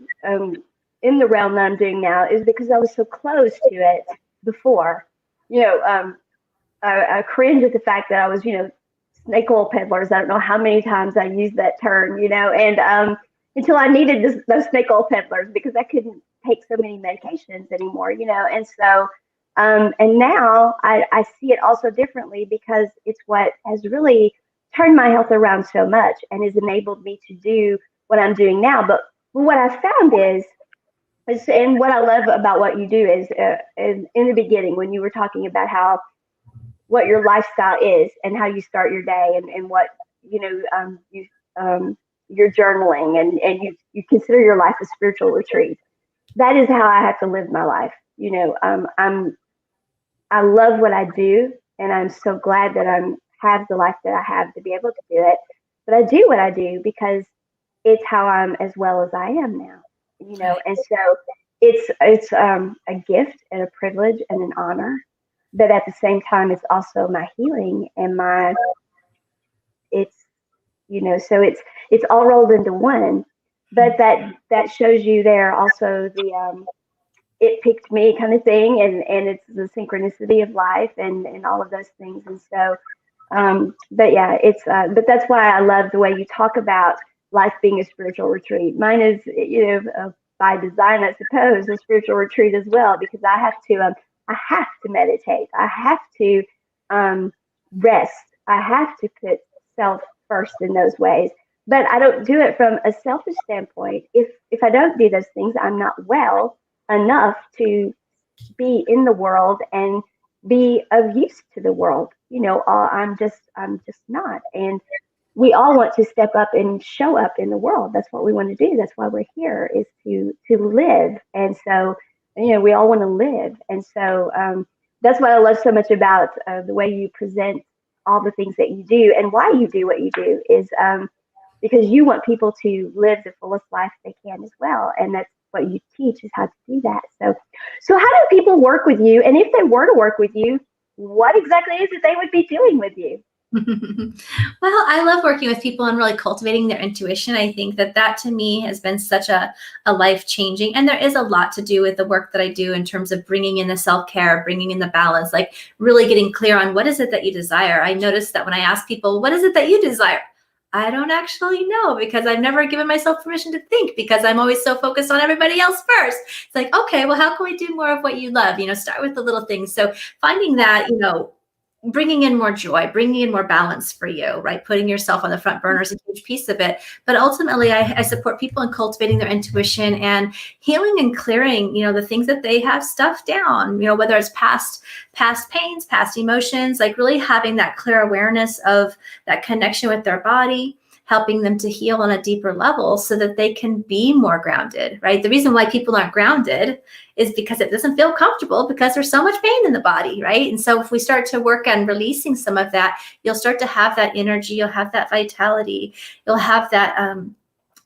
Speaker 1: in the realm that I'm doing now is because I was so close to it before. I cringe at the fact that I was, snake oil peddlers. I don't know how many times I used that term, and until I needed those snake oil peddlers because I couldn't take so many medications anymore, and so. And now I see it also differently because it's what has really turned my health around so much and has enabled me to do what I'm doing now. But what I found is and what I love about what you do is in the beginning when you were talking about what your lifestyle is and how you start your day and what you're journaling and you consider your life a spiritual retreat. That is how I have to live my life. I love what I do, and I'm so glad that I have the life that I have to be able to do it. But I do what I do because it's how I'm as well as I am now, And so it's a gift and a privilege and an honor, but at the same time, it's also my healing and so it's all rolled into one. But that shows you there also the it picked me kind of thing, and it's the synchronicity of life and all of those things. And so, but yeah, but that's why I love the way you talk about life being a spiritual retreat. Mine is, by design, I suppose, a spiritual retreat as well, because I have to meditate. I have to rest. I have to put self first in those ways. But I don't do it from a selfish standpoint. If I don't do those things, I'm not well enough to be in the world and be of use to the world. I'm just not. And we all want to step up and show up in the world. That's what we want to do. That's why we're here, is to live. And so, we all want to live. And so that's what I love so much about the way you present all the things that you do and why you do what you do is because you want people to live the fullest life they can as well. And that's what you teach, is how to do that. So how do people work with you? And if they were to work with you, what exactly is it they would be doing with you?
Speaker 2: Well, I love working with people and really cultivating their intuition. I think that to me has been such a life-changing, and there is a lot to do with the work that I do in terms of bringing in the self-care, bringing in the balance, like really getting clear on what is it that you desire. I noticed that when I ask people, what is it that you desire? I don't actually know, because I've never given myself permission to think, because I'm always so focused on everybody else first. It's like, okay, well, how can we do more of what you love? Start with the little things. So finding that, bringing in more joy, bringing in more balance for you, right? Putting yourself on the front burner is a huge piece of it. But ultimately, I support people in cultivating their intuition and healing and clearing, the things that they have stuffed down, whether it's past pains, past emotions, like really having that clear awareness of that connection with their body, helping them to heal on a deeper level so that they can be more grounded, right? The reason why people aren't grounded is because it doesn't feel comfortable, because there's so much pain in the body, right? And so if we start to work on releasing some of that, you'll start to have that energy, you'll have that vitality, you'll have that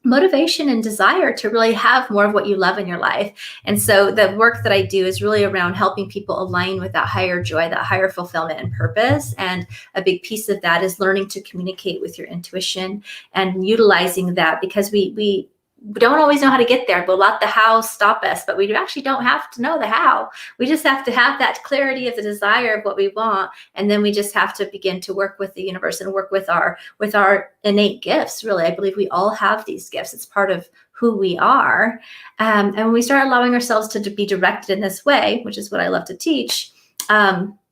Speaker 2: motivation and desire to really have more of what you love in your life. And so the work that I do is really around helping people align with that higher joy, that higher fulfillment and purpose. And a big piece of that is learning to communicate with your intuition and utilizing that, because we don't always know how to get there. We'll let the how stop us, but we actually don't have to know the how. We just have to have that clarity of the desire of what we want. And then we just have to begin to work with the universe and work with our innate gifts. Really, I believe we all have these gifts. It's part of who we are. And when we start allowing ourselves to be directed in this way, which is what I love to teach,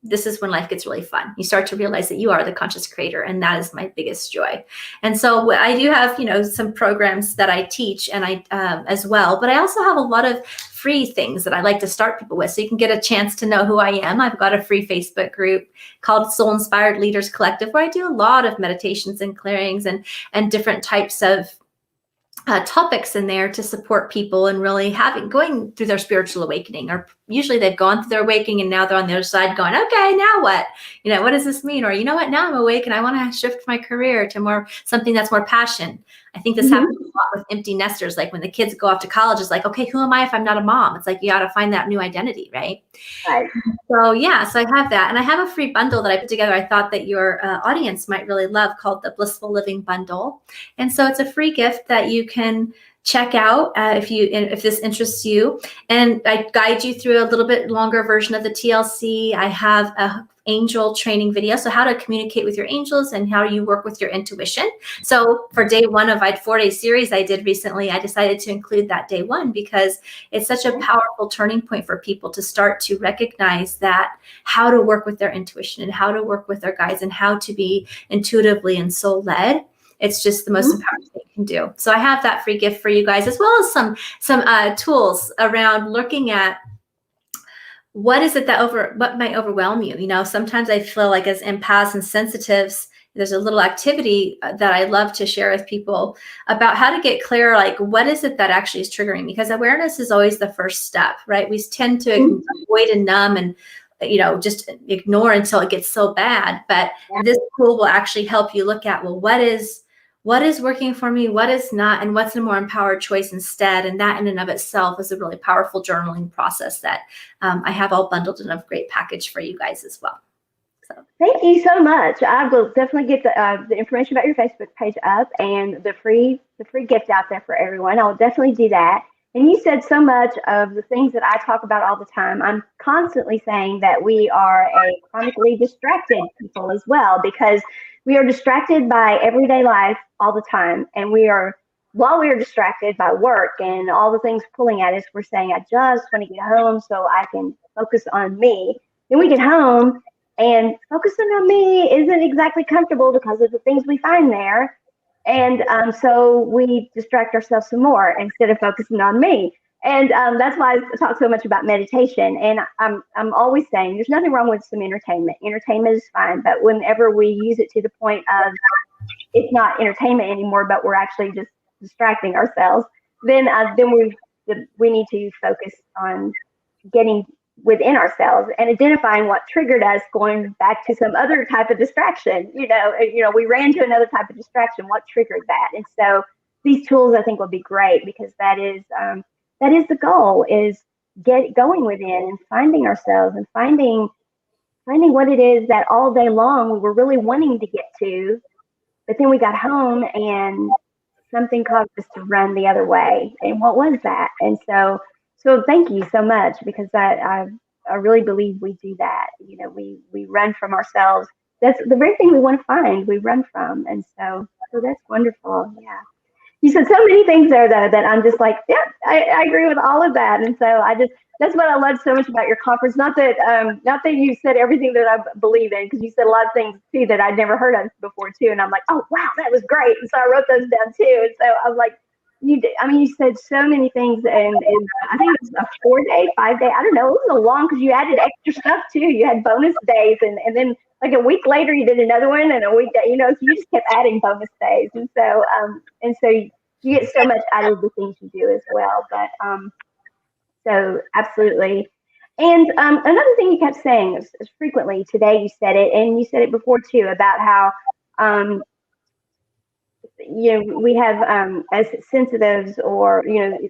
Speaker 2: this is when life gets really fun. You start to realize that you are the conscious creator, and that is my biggest joy. And so I do have, some programs that I teach and I as well, but I also have a lot of free things that I like to start people with. So you can get a chance to know who I am. I've got a free Facebook group called Soul Inspired Leaders Collective, where I do a lot of meditations and clearings and different types of topics in there to support people and really going through their spiritual awakening. Or usually they've gone through their awakening and now they're on the other side going, okay, now what? What does this mean? Or what, now I'm awake and I want to shift my career to something that's more passion. I think this happens a lot with empty nesters. Like when the kids go off to college, it's like, okay, who am I if I'm not a mom? It's like, you got to find that new identity, right?
Speaker 1: Right.
Speaker 2: So so I have that. And I have a free bundle that I put together. I thought that your audience might really love, called the Blissful Living Bundle. And so it's a free gift that you can check out if this interests you. And I guide you through a little bit longer version of the TLC. I have a angel training video, so how to communicate with your angels and how you work with your intuition. So for day one of my 4-day series I did recently, I decided to include that day one because it's such a powerful turning point for people to start to recognize that how to work with their intuition and how to work with their guides and how to be intuitively and soul led. It's just the most empowering thing you can do. So I have that free gift for you guys, as well as some tools around looking at what is it what might overwhelm you. Sometimes I feel like as empaths and sensitives, there's a little activity that I love to share with people about how to get clear, like what is it that actually is triggering? Because awareness is always the first step, right? We tend to avoid and numb and just ignore until it gets so bad. But this tool will actually help you look at, well, what is working for me, what is not, and what's a more empowered choice instead. And that in and of itself is a really powerful journaling process that I have all bundled in a great package for you guys as well. So
Speaker 1: thank you so much. I will definitely get the information about your Facebook page up and the free gift out there for everyone. I will definitely do that. And you said so much of the things that I talk about all the time. I'm constantly saying that we are a chronically distracted people as well, because we are distracted by everyday life all the time. And while we are distracted by work and all the things pulling at us, we're saying, I just want to get home so I can focus on me. Then we get home and focusing on me isn't exactly comfortable because of the things we find there. And so we distract ourselves some more instead of focusing on me. And that's why I talk so much about meditation. And I'm always saying there's nothing wrong with some entertainment. Entertainment is fine. But whenever we use it to the point of it's not entertainment anymore, but we're actually just distracting ourselves, then we need to focus on getting within ourselves and identifying what triggered us, going back to some other type of distraction. We ran to another type of distraction. What triggered that? And so these tools I think will be great, because that is the goal, is going within and finding ourselves and finding what it is that all day long we were really wanting to get to, but then we got home and something caused us to run the other way. And what was that? And so thank you so much, because I really believe we do that. We run from ourselves. That's the very thing we want to find, we run from. And so that's wonderful. Yeah. You said so many things there, though, that I'm just like, yeah, I agree with all of that. And so that's what I love so much about your conference. Not that you said everything that I believe in, because you said a lot of things too that I'd never heard of before too. And I'm like, oh wow, that was great. And so I wrote those down too. And so I'm like, you said so many things, and I think it was a 4-day, 5-day, I don't know, it was a long, because you added extra stuff too. You had bonus days, and then like a week later you did another one, and a week, so you just kept adding bonus days. And so you get so much out of the things you do as well. But so absolutely. And another thing you kept saying is frequently today, you said it, and you said it before too, about how we have as sensitives, or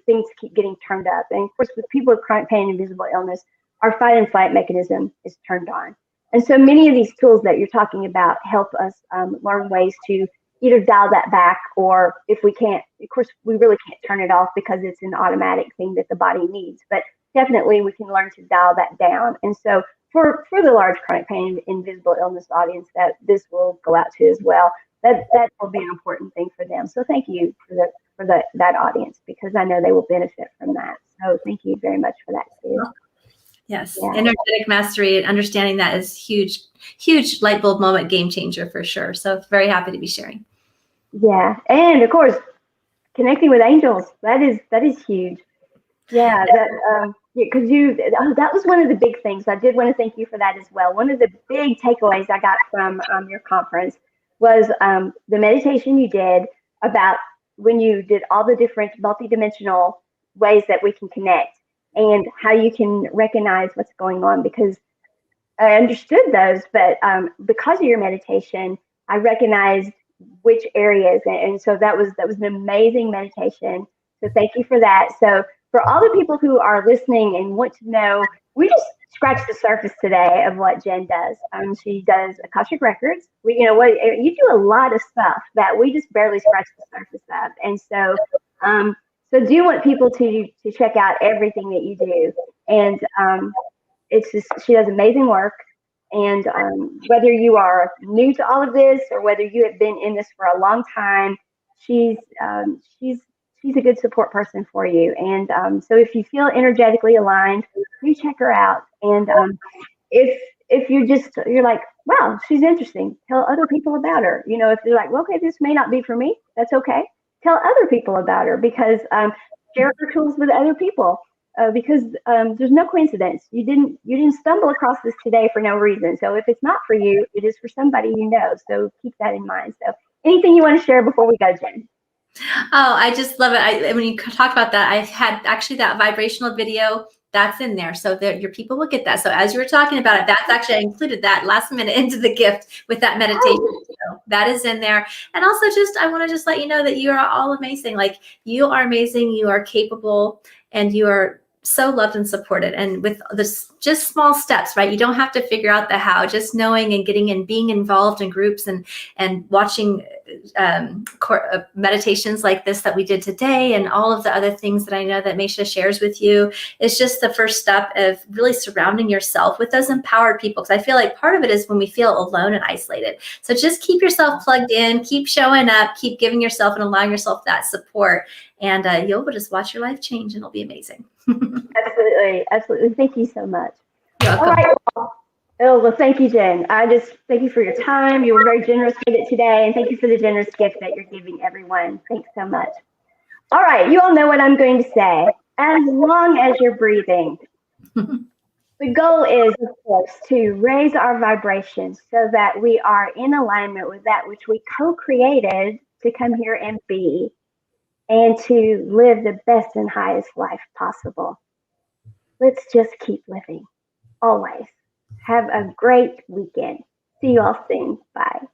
Speaker 1: things keep getting turned up. And of course, with people with chronic pain and invisible illness, our fight and flight mechanism is turned on. And so many of these tools that you're talking about help us learn ways to either dial that back, or if we can't, of course, we really can't turn it off because it's an automatic thing that the body needs. But definitely we can learn to dial that down. And so for the large chronic pain and invisible illness audience that this will go out to as well, that will be an important thing for them. So thank you for that audience, because I know they will benefit from that. So thank you very much for that too.
Speaker 2: Yes.
Speaker 1: Yeah.
Speaker 2: Energetic mastery and understanding that is huge, huge light bulb moment, game changer for sure. So very happy to be sharing.
Speaker 1: Yeah. And of course, connecting with angels. That is huge. Yeah, because that was one of the big things. I did want to thank you for that as well. One of the big takeaways I got from your conference was the meditation you did about when you did all the different multidimensional ways that we can connect and how you can recognize what's going on. Because I understood those, but because of your meditation, I recognized which areas, and so that was an amazing meditation. So thank you for that. So for all the people who are listening and want to know, we just scratched the surface today of what Jen does. She does Akashic Records. You do a lot of stuff that we just barely scratched the surface of, and so do want people to check out everything that you do, and it's just she does amazing work. And whether you are new to all of this or whether you have been in this for a long time, she's she's a good support person for you. And so if you feel energetically aligned, you check her out. And if you're like, wow, she's interesting, tell other people about her. If you're like, well, okay, this may not be for me, that's okay. Tell other people about her, because share her tools with other people. Because there's no coincidence. You didn't stumble across this today for no reason. So if it's not for you, it is for somebody you know. So keep that in mind. So anything you want to share before we go, Jen?
Speaker 2: Oh, I just love it. When you talk about that, I had actually that vibrational video that's in there, so that your people will get that. So as you were talking about it, that's actually, I included that last minute into the gift with that meditation.
Speaker 1: Oh.
Speaker 2: So that is in there. And also I want to just let you know that you are all amazing. Like, you are amazing, you are capable, and you are so loved and supported. And with this, just small steps, right? You don't have to figure out the how, just knowing and getting and being involved in groups and watching meditations like this that we did today, and all of the other things that I know that Meisha shares with you, is just the first step of really surrounding yourself with those empowered people. Because I feel like part of it is when we feel alone and isolated. So just keep yourself plugged in, keep showing up, keep giving yourself and allowing yourself that support, and you'll just watch your life change, and it'll be amazing.
Speaker 1: Absolutely. Thank you so much.
Speaker 2: You're welcome.
Speaker 1: All right. Well, thank you, Jen. I just thank you for your time. You were very generous with it today, and thank you for the generous gift that you're giving everyone. Thanks so much. All right, you all know what I'm going to say. As long as you're breathing, the goal is, of course, to raise our vibrations so that we are in alignment with that which we co-created to come here and be, and to live the best and highest life possible. Let's just keep living, always. Have a great weekend. See you all soon. Bye.